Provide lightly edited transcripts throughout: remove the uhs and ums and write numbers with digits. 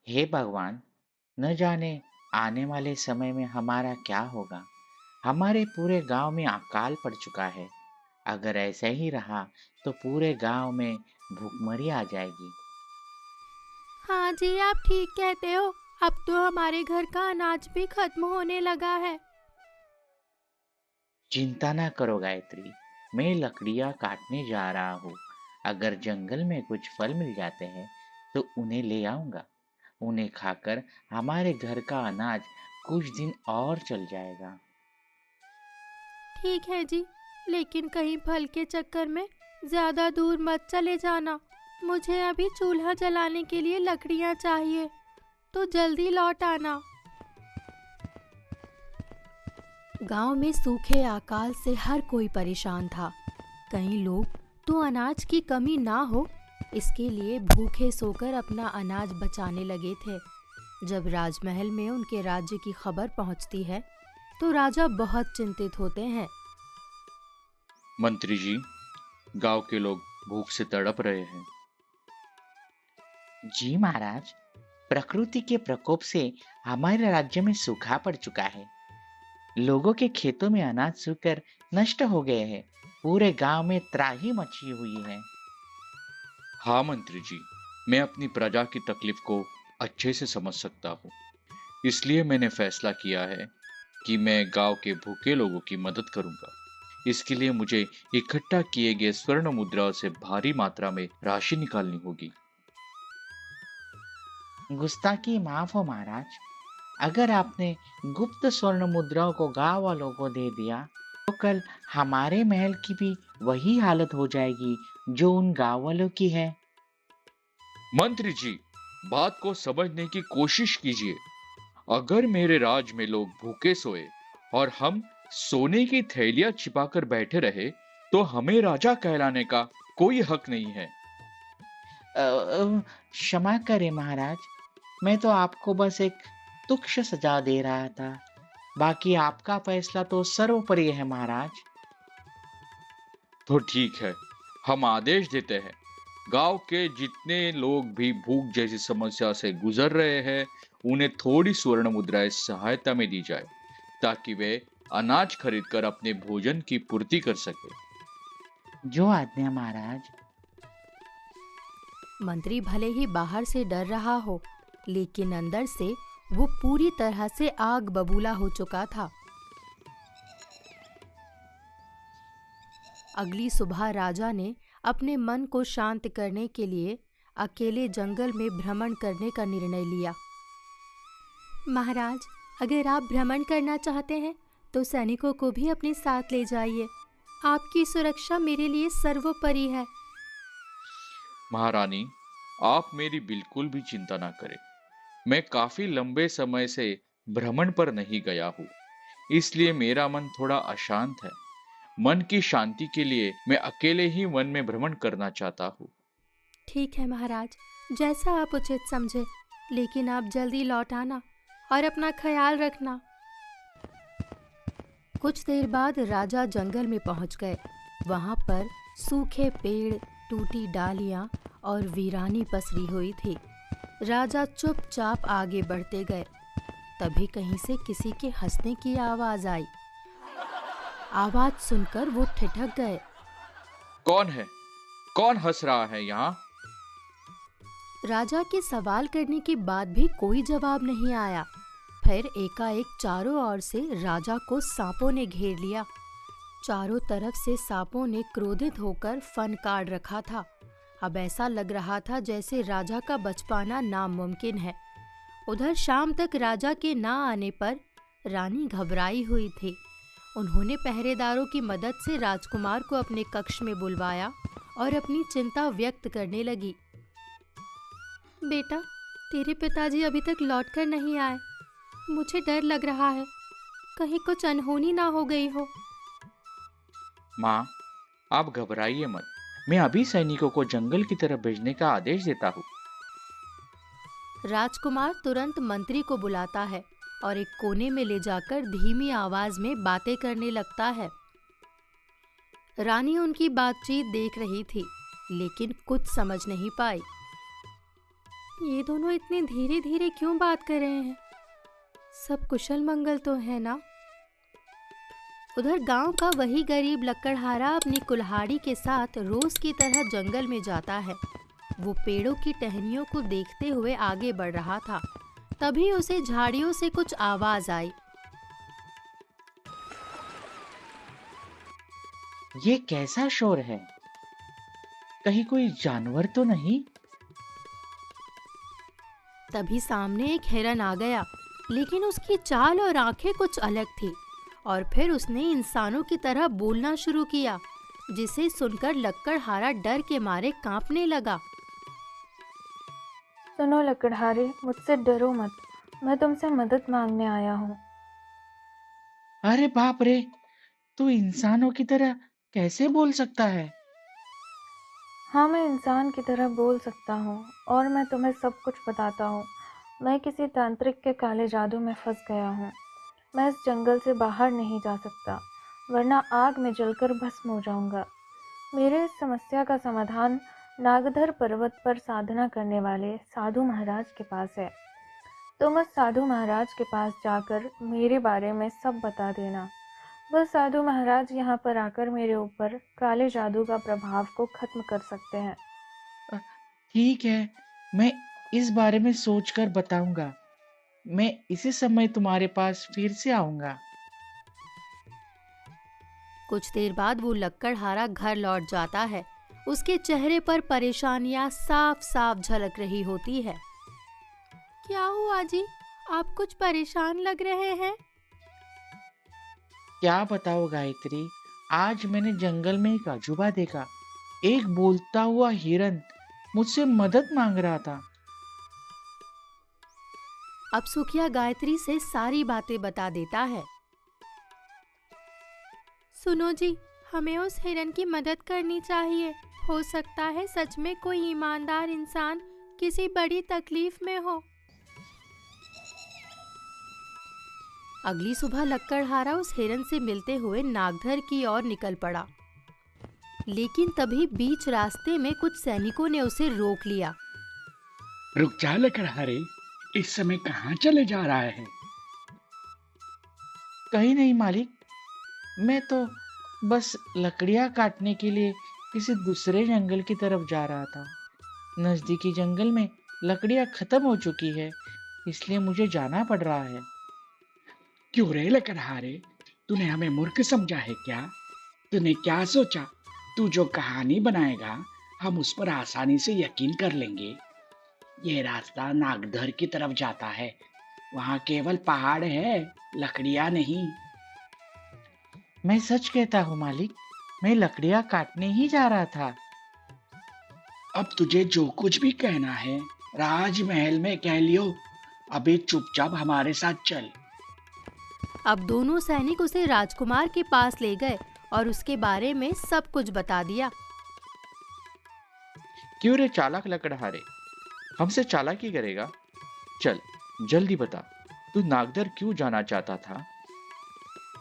हे भगवान, न जाने आने वाले समय में हमारा क्या होगा। हमारे पूरे गांव में अकाल पड़ चुका है। अगर ऐसा ही रहा तो पूरे गांव में भूखमरी आ जाएगी। हाँ जी, आप ठीक कहते हो। अब तो हमारे घर का अनाज भी खत्म होने लगा है। चिंता ना करो गायत्री, मैं लकड़ियाँ काटने जा रहा हूँ। अगर जंगल में कुछ फल मिल जाते हैं तो उन्हें ले आऊंगा। उन्हें खाकर हमारे घर का अनाज कुछ दिन और चल जाएगा। ठीक है जी, लेकिन कहीं फल के चक्कर में ज्यादा दूर मत चले जाना। मुझे अभी चूल्हा जलाने के लिए लकड़ियाँ चाहिए, तो जल्दी लौट आना। गांव में सूखे अकाल से हर कोई परेशान था। कई लोग तो अनाज की कमी ना हो इसके लिए भूखे सोकर अपना अनाज बचाने लगे थे। जब राजमहल में उनके राज्य की खबर पहुंचती है तो राजा बहुत चिंतित होते हैं। मंत्री जी, गांव के लोग भूख से तड़प रहे हैं। जी महाराज, प्रकृति के प्रकोप से हमारे राज्य में सूखा पड़ चुका है। लोगों के खेतों में अनाज सूखकर नष्ट हो गए हैं। पूरे गांव में त्राही मची हुई है। हाँ मंत्री जी, मैं अपनी प्रजा की तकलीफ को अच्छे से समझ सकता हूँ। इसलिए मैंने फैसला किया है कि मैं गांव के भूखे लोगों की मदद करूंगा। इसके लिए मुझे इकट्ठा किए गए स्वर्ण मुद्राओं से भारी मात्रा में राशि निकालनी होगी। गुस्ताखी माफ हो महाराज। अगर आपने गुप्त स्वर्ण मुद्राओं को गांव वालों को दे दिया तो कल हमारे महल की भी वही हालत हो जाएगी जो उन गांव वालों की है। मंत्री जी, बात को समझने की कोशिश कीजिए। अगर मेरे राज में लोग भूखे सोए और हम सोने की थैलियां छिपाकर बैठे रहे, तो हमें राजा कहलाने का कोई हक नहीं है। क्षमा करें महाराज, मैं तो आपको बस एक तुच्छ सजा दे रहा था। बाकी आपका फैसला तो सर्वोपरि है महाराज। तो ठीक है, हम आदेश देते हैं, गांव के जितने लोग भी भूख जैसी समस्या से गुजर रहे हैं, उन्हें थोड़ी स्वर्ण मुद्राएं सहायता में दी जाए, ताकि वे अनाज खरीदकर अपने भोजन की पूर्ति कर सके। जो आज्ञा महाराज। मंत्री भले ही बाहर से डर रहा हो, लेकिन अंदर से वो पूरी तरह से आग बबूला हो चुका था। अगली सुबह राजा ने अपने मन को शांत करने के लिए अकेले जंगल में भ्रमण करने का निर्णय लिया। महाराज, अगर आप भ्रमण करना चाहते हैं तो सैनिकों को भी अपने साथ ले जाइए। आपकी सुरक्षा मेरे लिए सर्वोपरि है। महारानी, आप मेरी बिल्कुल भी चिंता ना करें। मैं काफी लंबे समय से भ्रमण पर नहीं गया हूँ, इसलिए मेरा मन थोड़ा अशांत है। मन की शांति के लिए मैं अकेले ही वन में भ्रमण करना चाहता हूँ। ठीक है महाराज, जैसा आप उचित समझे, लेकिन आप जल्दी लौट आना और अपना ख्याल रखना। कुछ देर बाद राजा जंगल में पहुंच गए। वहां पर सूखे पेड़, टूटी डालियां और वीरानी पसरी हुई थी। राजा चुपचाप आगे बढ़ते गए। तभी कहीं से किसी के हंसने की आवाज आई। आवाज सुनकर वो ठिठक गए। कौन है? कौन हंस रहा है यहाँ? राजा के सवाल करने के बाद भी कोई जवाब नहीं आया। फिर एकाएक चारों ओर से राजा को सांपों ने घेर लिया। चारों तरफ से सांपों ने क्रोधित होकर फन काट रखा था। अब ऐसा लग रहा था जैसे राजा का बच पाना नामुमकिन है। उधर शाम तक राजा के ना आने पर रानी घबराई हुई थी। उन्होंने पहरेदारों की मदद से राजकुमार को अपने कक्ष में बुलवाया और अपनी चिंता व्यक्त करने लगी। बेटा, तेरे पिताजी अभी तक लौटकर नहीं आए। मुझे डर लग रहा है, कहीं कुछ अनहोनी ना हो गई हो। माँ, आप घबराइए मत। मैं अभी सैनिकों को जंगल की तरफ भेजने का आदेश देता हूँ। राजकुमार तुरंत मंत्री को बुलाता है और एक कोने में ले जाकर धीमी आवाज में बातें करने लगता है। रानी उनकी बातचीत देख रही थी, लेकिन कुछ समझ नहीं पाई। ये दोनों इतने धीरे धीरे क्यों बात कर रहे हैं? सब कुशल मंगल तो है ना? उधर गांव का वही गरीब लकड़हारा अपनी कुल्हाड़ी के साथ रोज की तरह जंगल में जाता है। वो पेड़ों की टहनियों को देखते हुए आगे बढ़ रहा था। तभी उसे झाड़ियों से कुछ आवाज आई। ये कैसा शोर है? कहीं कोई जानवर तो नहीं? तभी सामने एक हिरन आ गया, लेकिन उसकी चाल और आंखें कुछ अलग थी। और फिर उसने इंसानों की तरह बोलना शुरू किया, जिसे सुनकर लकड़हारा डर के मारे कांपने लगा। सुनो लकड़हारे, मुझसे डरो मत। मैं तुमसे मदद मांगने आया हूँ। अरे बाप रे, तू इंसानों की तरह कैसे बोल सकता है? हाँ, मैं इंसान की तरह बोल सकता हूँ और मैं तुम्हें सब कुछ बताता हूँ। मैं किसी तांत्रिक के काले जादू में फंस गया हूँ। मैं इस जंगल से बाहर नहीं जा सकता, वरना आग में जलकर भस्म हो जाऊंगा। मेरे इस समस्या का समाधान नागधर पर्वत पर साधना करने वाले साधु महाराज के पास है। तुम उस साधु महाराज के पास जाकर मेरे बारे में सब बता देना। वह साधु महाराज यहाँ पर आकर मेरे ऊपर काले जादू का प्रभाव को खत्म कर सकते हैं। अ, ठीक है, मैं इस बारे में सोचकर बताऊंगा। मैं इसी समय तुम्हारे पास फिर से आऊंगा। कुछ देर बाद वो लकड़हारा घर लौट जाता है। उसके चेहरे पर परेशानियां साफ साफ झलक रही होती है। क्या हुआ जी? आप कुछ परेशान लग रहे हैं। क्या बताओ गायत्री, आज मैंने जंगल में एक अजूबा देखा। एक बोलता हुआ हिरन मुझसे मदद मांग रहा था। अब सुखिया गायत्री से सारी बातें बता देता है। सुनो जी, हमें उस हिरन की मदद करनी चाहिए। हो सकता है सच में कोई ईमानदार इंसान किसी बड़ी तकलीफ में हो। अगली सुबह लकड़हारा उस हिरन से मिलते हुए नागधर की ओर निकल पड़ा, लेकिन तभी बीच रास्ते में कुछ सैनिकों ने उसे रोक लिया। रुक जा लकड़हारे, इस समय कहाँ चले जा रहा है? कहीं नहीं मालिक, मैं तो बस लकड़ियां काटने के लिए किसी दूसरे जंगल की तरफ जा रहा था। नजदीकी जंगल में लकड़ियां खत्म हो चुकी है, इसलिए मुझे जाना पड़ रहा है। क्यों रे लकड़हारे, तूने हमें मूर्ख समझा है क्या? तूने क्या सोचा? तू जो कहानी बनाएगा हम उस पर आसानी से यकीन कर लेंगे। ये रास्ता नागधर की तरफ जाता है। वहाँ केवल पहाड़ है, लकड़ियाँ नहीं। मैं सच कहता हूँ मालिक, मैं लकड़ियां काटने ही जा रहा था। अब तुझे जो कुछ भी कहना है राजमहल में कह लियो। अभी चुपचाप हमारे साथ चल। अब दोनों सैनिक उसे राजकुमार के पास ले गए और उसके बारे में सब कुछ बता दिया। क्यों रे चालाक लकड़हारे, हमसे चालाकी करेगा? चल जल्दी बता, तू नागदर क्यों जाना चाहता था?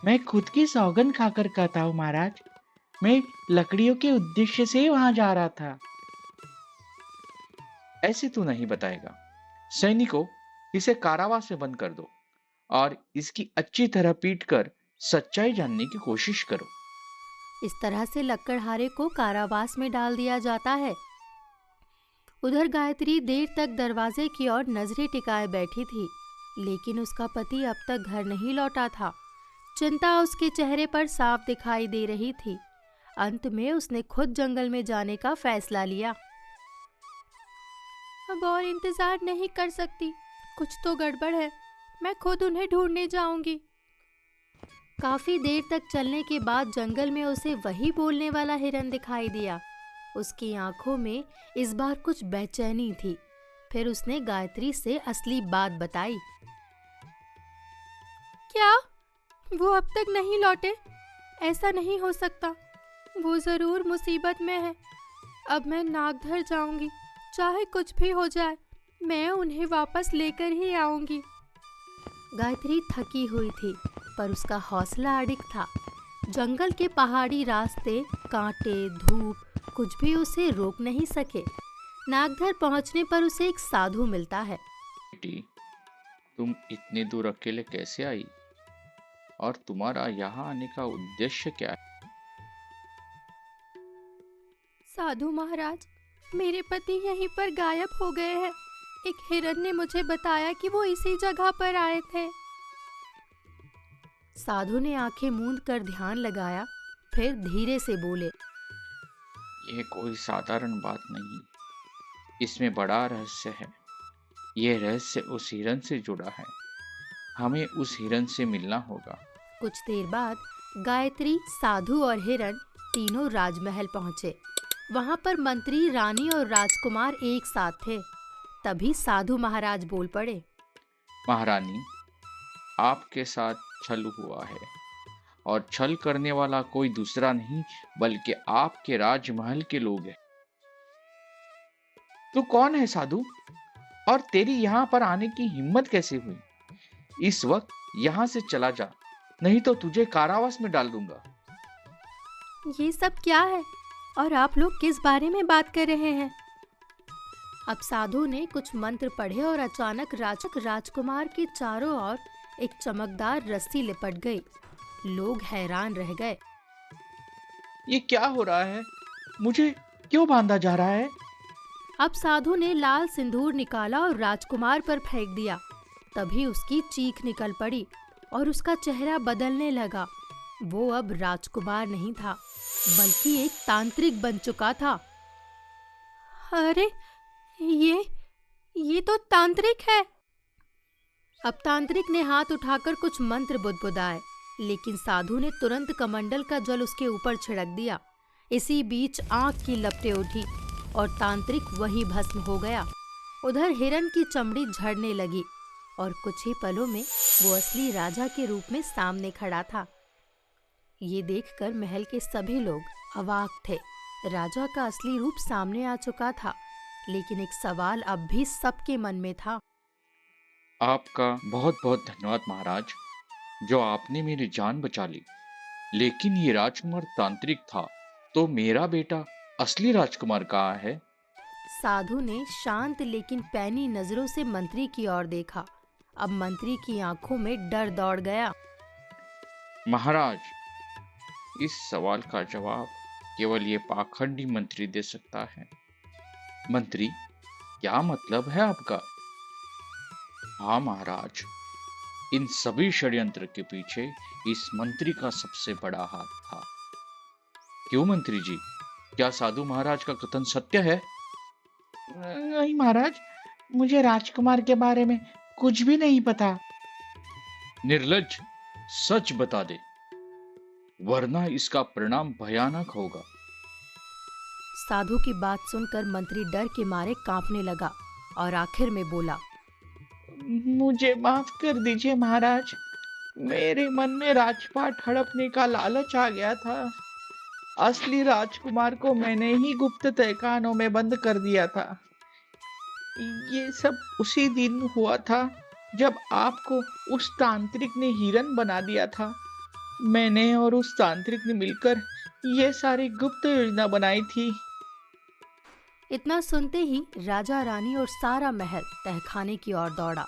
मैं खुद की सौगंध खाकर कहता हूँ महाराज, मैं लकड़ियों के उद्देश्य से ही वहां जा रहा था। ऐसे तू नहीं बताएगा। सैनिकों, इसे कारावास में बंद कर दो और इसकी अच्छी तरह पीट कर सच्चाई जानने की कोशिश करो। इस तरह से लकड़हारे को कारावास में डाल दिया जाता है। उधर गायत्री देर तक दरवाजे की ओर नजरें टिकाए बैठी थी, लेकिन उसका पति अब तक घर नहीं लौटा था। चिंता उसके चेहरे पर साफ दिखाई दे रही थी। अंत में उसने खुद जंगल में जाने का फैसला लिया। अब और इंतजार नहीं कर सकती, कुछ तो गड़बड़ है। मैं खुद उन्हें ढूंढने जाऊंगी। काफी देर तक चलने के बाद जंगल में उसे वही बोलने वाला हिरन दिखाई दिया। उसकी आंखों में इस बार कुछ बेचैनी थी। फिर उसने गायत्री से असली बात बताई। क्या वो अब तक नहीं लौटे? ऐसा नहीं हो सकता, वो जरूर मुसीबत में है। अब मैं नागधर जाऊंगी, चाहे कुछ भी हो जाए, मैं उन्हें वापस लेकर ही आऊंगी। गायत्री थकी हुई थी, पर उसका हौसला अडिग था। जंगल के पहाड़ी रास्ते, कांटे, धूप कुछ भी उसे रोक नहीं सके। नागधर पहुंचने पर उसे एक साधु मिलता है। बेटी, तुम इतने दूर अकेले कैसे आई और तुम्हारा यहाँ आने का उद्देश्य क्या है? साधु महाराज, मेरे पति यहीं पर गायब हो गए हैं। एक हिरन ने मुझे बताया कि वो इसी जगह पर आए थे। साधु ने आंखें मूंद कर ध्यान लगाया, फिर धीरे से बोले, ये कोई साधारण बात नहीं, इसमें बड़ा रहस्य है। ये रहस्य उस हिरन से जुड़ा है। हमें उस हिरन से मिलना होगा। कुछ देर बाद गायत्री, साधु और हिरन तीनों राजमहल पहुंचे। वहां पर मंत्री, रानी और राजकुमार एक साथ थे। तभी साधु महाराज बोल पड़े, महारानी, आपके साथ छल हुआ है और छल करने वाला कोई दूसरा नहीं बल्कि आपके राजमहल के लोग हैं। तू कौन है साधु, और तेरी यहाँ पर आने की हिम्मत कैसे हुई? इस वक्त यहाँ से चला जा, नहीं तो तुझे कारावास में डाल दूंगा। ये सब क्या है और आप लोग किस बारे में बात कर रहे हैं? अब साधु ने कुछ मंत्र पढ़े और अचानक राजकुमार के चारों ओर एक चमकदार रस्सी लिपट गई। लोग हैरान रह गए। ये क्या हो रहा है? मुझे क्यों बांधा जा रहा है? अब साधु ने लाल सिंदूर निकाला और राजकुमार पर फेंक दिया। तभी उसकी चीख निकल पड़ी और उसका चेहरा बदलने लगा। वो अब राजकुमार नहीं था, बल्कि एक तांत्रिक बन चुका था। अरे ये तो तांत्रिक है। अब तांत्रिक ने हाथ उठाकर कुछ मंत्र बुदबुदाए, लेकिन साधु ने तुरंत कमंडल का जल उसके ऊपर छिड़क दिया। इसी बीच आग की लपटें उठी और तांत्रिक वहीं भस्म हो गया। उधर हिरन की चमड़ी झड़ने लगी और कुछ ही पलों में वो असली राजा के रूप में सामने खड़ा था। ये देखकर महल के सभी लोग अवाक थे। राजा का असली रूप सामने आ चुका था, लेकिन एक सवाल अब भी सबके मन में था। आपका बहुत बहुत धन्यवाद महाराज, जो आपने मेरी जान बचा ली। लेकिन ये राजकुमार तांत्रिक था, तो मेरा बेटा असली राजकुमार कहाँ है? साधु ने शांत लेकिन पैनी नजरों से मंत्री की ओर देखा। अब मंत्री की आंखों में डर दौड़ गया। महाराज, इस सवाल का जवाब केवल ये पाखंडी मंत्री दे सकता है। मंत्री, क्या मतलब है आपका? हाँ महाराज, इन सभी षड्यंत्र के पीछे इस मंत्री का सबसे बड़ा हाथ था। क्यों मंत्री जी, क्या साधु महाराज का कथन सत्य है? नहीं महाराज, मुझे राजकुमार के बारे में कुछ भी नहीं पता। निर्लज्ज, सच बता दे, वरना इसका परिणाम भयानक होगा। साधु की बात सुनकर मंत्री डर के मारे कांपने लगा और आखिर में बोला, मुझे माफ कर दीजिए महाराज, मेरे मन में राजपाट हड़पने का लालच आ गया था। असली राजकुमार को मैंने ही गुप्त तहखानों में बंद कर दिया था। ये सब उसी दिन हुआ था जब आपको उस तांत्रिक ने हिरन बना दिया था। मैंने और उस तांत्रिक ने मिलकर ये सारी गुप्त योजना बनाई थी। इतना सुनते ही राजा, रानी और सारा महल तहखाने की ओर दौड़ा।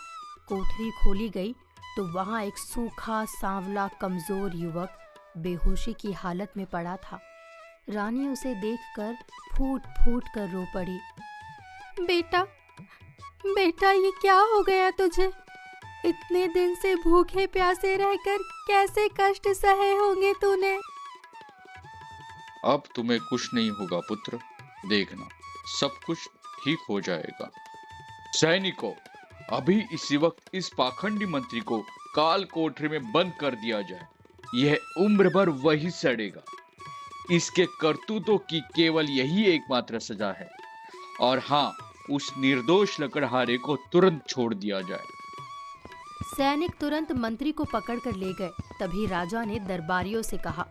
कोठरी खोली गई तो वहां एक सूखा, सांवला, कमजोर युवक बेहोशी की हालत में पड़ा था। रानी उसे देखकर फूट फूट कर रो पड़ी। बेटा, बेटा, ये क्या हो गया तुझे? इतने दिन से भूखे प्यासे रहकर कैसे कष्ट सहे होंगे तूने? अब तुम्हें कुछ नहीं होगा पुत्र, देखना सब कुछ ठीक हो जाएगा। सैनिकों, अभी इसी वक्त इस पाखंडी मंत्री को काल कोठरी में बंद कर दिया जाए। यह उम्र भर वही सड़ेगा। इसके करतूतों की केवल यही एकमात्र सजा है। और हाँ, उस निर्दोष लकड़हारे को तुरंत छोड़ दिया जाए। सैनिक तुरंत मंत्री को पकड़कर ले गए। तभी राजा ने दरबारियों से कहा,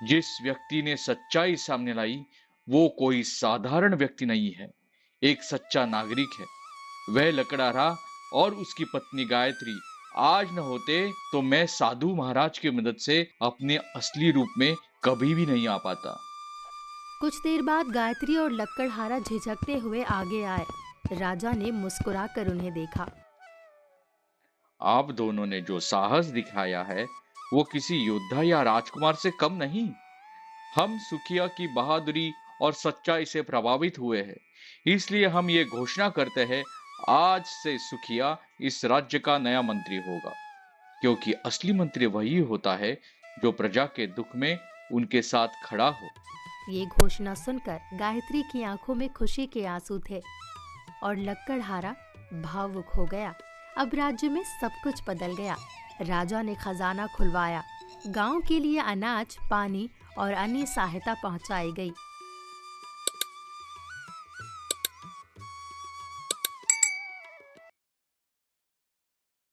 जिस व्यक्ति ने सच्चाई सामने लाई वो कोई साधारण व्यक्ति नहीं है, एक सच्चा नागरिक है। वह लकड़हारा और उसकी पत्नी गायत्री आज न होते तो मैं साधु महाराज की मदद से अपने असली रूप में कभी भी नहीं आ पाता। कुछ देर बाद गायत्री और लक्कड़हारा झिझकते हुए आगे आए। राजा ने मुस्कुराकर उन्हें देखा। आप दोनों ने जो साहस दिखाया है वो किसी योद्धा या राजकुमार से कम नहीं। हम सुखिया की बहादुरी और सच्चाई से प्रभावित हुए हैं, इसलिए हम ये घोषणा करते हैं, आज से सुखिया इस राज्य का नया मंत्री होगा। क्योंकि असली मंत्री वही होता है जो प्रजा के दुख में उनके साथ खड़ा हो। ये घोषणा सुनकर गायत्री की आंखों में खुशी के आंसू थे और लक्कड़हारा भावुक हो गया। अब राज्य में सब कुछ बदल गया। राजा ने खजाना खुलवाया, गांव के लिए अनाज, पानी और अन्य सहायता पहुंचाई गई।